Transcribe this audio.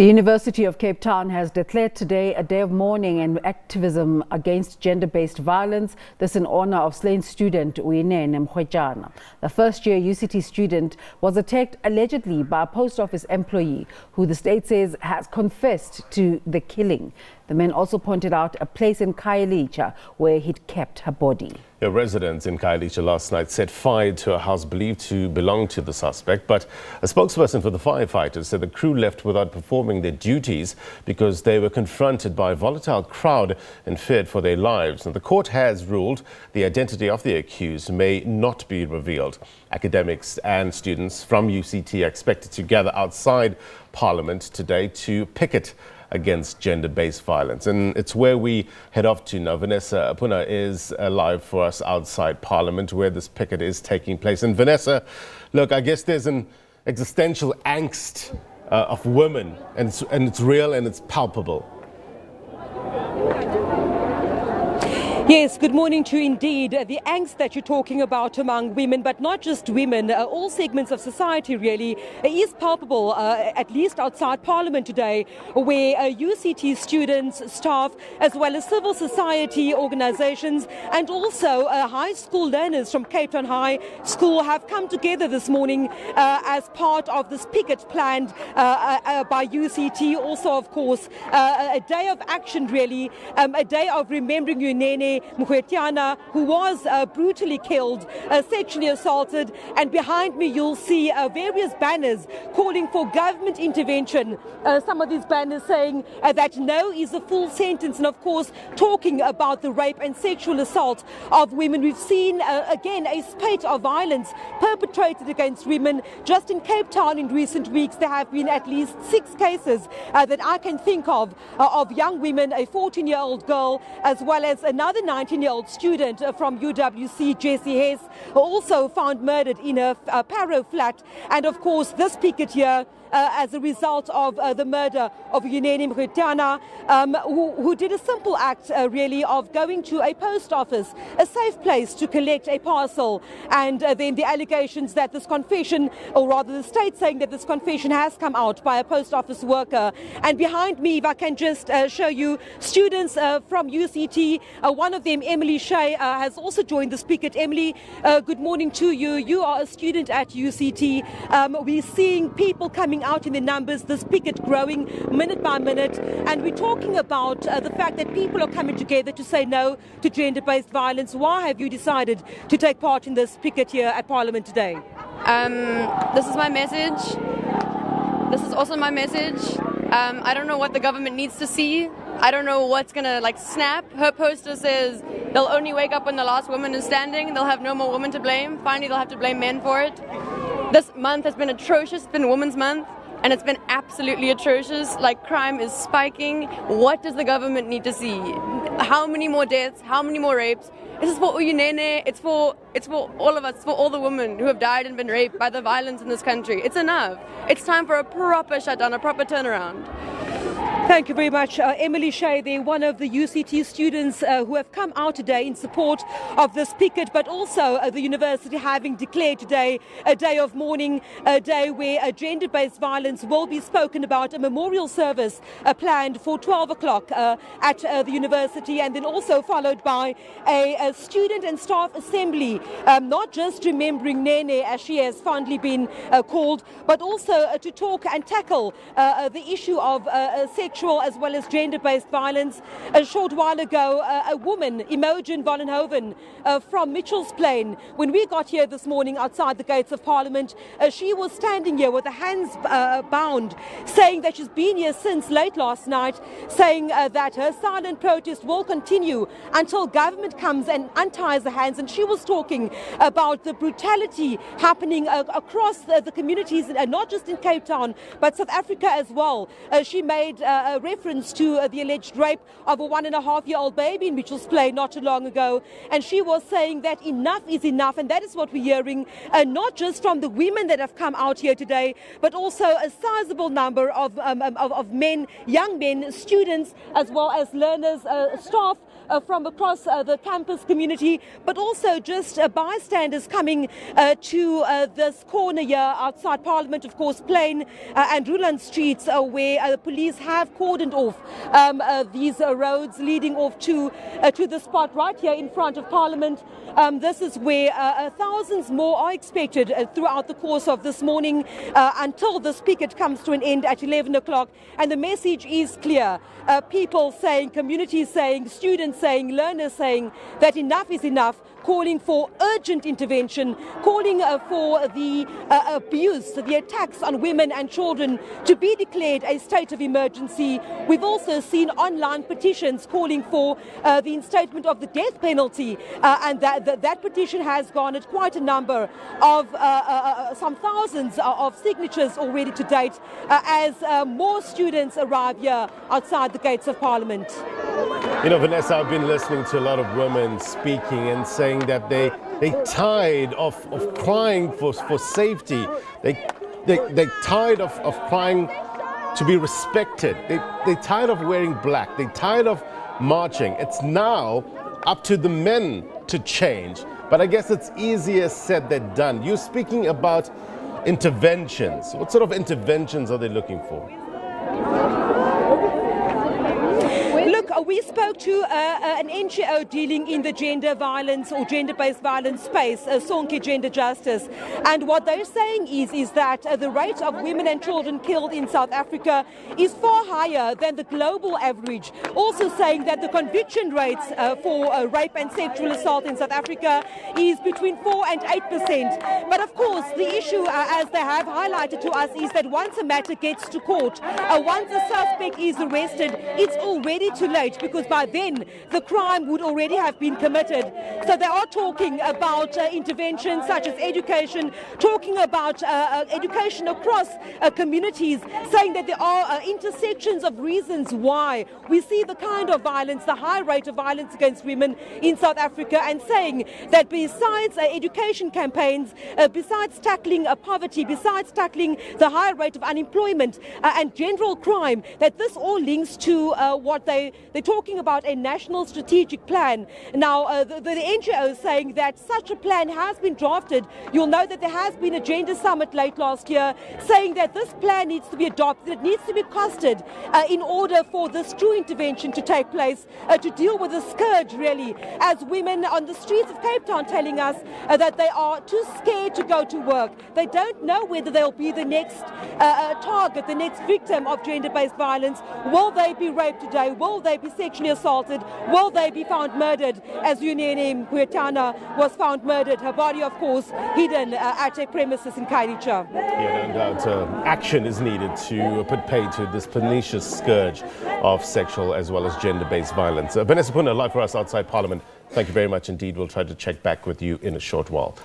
The University of Cape Town has declared today a day of mourning and activism against gender-based violence. This in honor of slain student Uyinene Mkhwetjana. The first-year UCT student was attacked allegedly by a post office employee who the state says has confessed to the killing. The man also pointed out a place in Khayelitsha where he'd kept her body. Residents in Khayelitsha last night set fire to a house believed to belong to the suspect, but a spokesperson for the firefighters said the crew left without performing their duties because they were confronted by a volatile crowd and feared for their lives. And the court has ruled the identity of the accused may not be revealed. Academics and students from UCT are expected to gather outside Parliament today to picket against gender-based violence. And it's where we head off to now. Vanessa Apuna is live for us outside Parliament where this picket is taking place. And Vanessa, look, I guess there's an existential angst of women, and it's real and it's palpable. Yes, good morning to you indeed. The angst that you're talking about among women, but not just women, all segments of society really, is palpable, at least outside Parliament today, where UCT students, staff, as well as civil society organisations and also high school learners from Cape Town High School have come together this morning as part of this picket planned by UCT. Also, of course, a day of action really, a day of remembering Uyinene Mkhwetjana, who was brutally killed, sexually assaulted, and behind me you'll see various banners calling for government intervention. Some of these banners saying that no is a full sentence, and of course talking about the rape and sexual assault of women. We've seen again a spate of violence perpetrated against women. Just in Cape Town in recent weeks there have been at least 6 cases that I can think of young women, a 14-year-old girl as well as another 19-year-old student from UWC, Jessie Hess, also found murdered in a Paro flat. And of course this picket here as a result of the murder of Uyinene Mkhwetjana, who did a simple act really of going to a post office, a safe place to collect a parcel, and then the allegations that this confession, or rather the state saying that this confession has come out by a post office worker. And behind me, if I can just show you, students from UCT, one of them, Emily Shea, has also joined this picket. Emily, good morning to you. You are a student at UCT. We're seeing people coming out in the numbers, this picket growing minute by minute, and we're talking about the fact that people are coming together to say no to gender-based violence. Why have you decided to take part in this picket here at Parliament today? This is my message. This is also my message. I don't know what the government needs to see. I don't know what's gonna snap. Her poster says they'll only wake up when the last woman is standing. They'll have no more women to blame. Finally, they'll have to blame men for it. This month has been atrocious. It's been Women's Month, and it's been absolutely atrocious. Crime is spiking. What does the government need to see? How many more deaths? How many more rapes? This is for Uyinene. It's for all of us. It's for all the women who have died and been raped by the violence in this country. It's enough. It's time for a proper shutdown, a proper turnaround. Thank you very much. Emily Shea, they're one of the UCT students who have come out today in support of this picket, but also the university having declared today a day of mourning, a day where gender-based violence will be spoken about, a memorial service planned for 12 o'clock at the university, and then also followed by a student and staff assembly, not just remembering Nene as she has fondly been called, but also to talk and tackle the issue of sexual as well as gender-based violence. A short while ago, a woman, Imogen Vollenhoven from Mitchell's Plain, when we got here this morning outside the gates of Parliament, she was standing here with her hands bound, saying that she's been here since late last night, saying that her silent protest will continue until government comes and unties the hands. And she was talking about the brutality happening across the communities, not just in Cape Town, but South Africa as well. She made reference to the alleged rape of a 1.5-year-old baby in Mitchell's Plain not too long ago. And she was saying that enough is enough, and that is what we're hearing, not just from the women that have come out here today, but also a sizable number of men, young men, students, as well as learners, staff from across the campus community, but also just bystanders coming to this corner here outside Parliament, of course, Plain and Ruland Streets, where the police have cordoned off these roads leading off to the spot right here in front of Parliament. This is where thousands more are expected throughout the course of this morning until this picket comes to an end at 11 o'clock. And the message is clear. People saying, communities saying, students saying, learners saying that enough is enough, calling for urgent intervention, calling for the abuse, the attacks on women and children to be declared a state of emergency. We've also seen online petitions calling for the instatement of the death penalty, and that petition has garnered quite a number of some thousands of signatures already to date as more students arrive here outside the gates of Parliament. You know, Vanessa, I've been listening to a lot of women speaking and saying that they tired of crying for safety. They tired of crying to be respected. They tired of wearing black. They tired of marching. It's now up to the men to change. But I guess it's easier said than done. You're speaking about interventions. What sort of interventions are they looking for? We spoke to an NGO dealing in the gender violence or gender-based violence space, Sonke Gender Justice. And what they're saying is that the rate of women and children killed in South Africa is far higher than the global average. Also saying that the conviction rates for rape and sexual assault in South Africa is between 4 and 8%. But of course, the issue, as they have highlighted to us, is that once a matter gets to court, once a suspect is arrested, it's already too late, because by then the crime would already have been committed. So they are talking about interventions such as education, talking about education across communities, saying that there are intersections of reasons why we see the kind of violence, the high rate of violence against women in South Africa, and saying that besides education campaigns, besides tackling poverty, besides tackling the high rate of unemployment and general crime, that this all links to what they're talking about, a national strategic plan. Now, the NGO is saying that such a plan has been drafted. You'll know that there has been a gender summit late last year saying that this plan needs to be adopted, it needs to be costed in order for this true intervention to take place, to deal with the scourge, really, as women on the streets of Cape Town telling us that they are too scared to go to work. They don't know whether they'll be the next target, the next victim of gender-based violence. Will they be raped today? Will they be sexually assaulted? Will they be found murdered, as Unene Mkhwetana was found murdered, her body, of course, hidden at a premises in Kailicha? Yeah, no doubt action is needed to put pay to this pernicious scourge of sexual as well as gender-based violence. Vanessa Puna, live for us outside Parliament. Thank you very much indeed. We'll try to check back with you in a short while.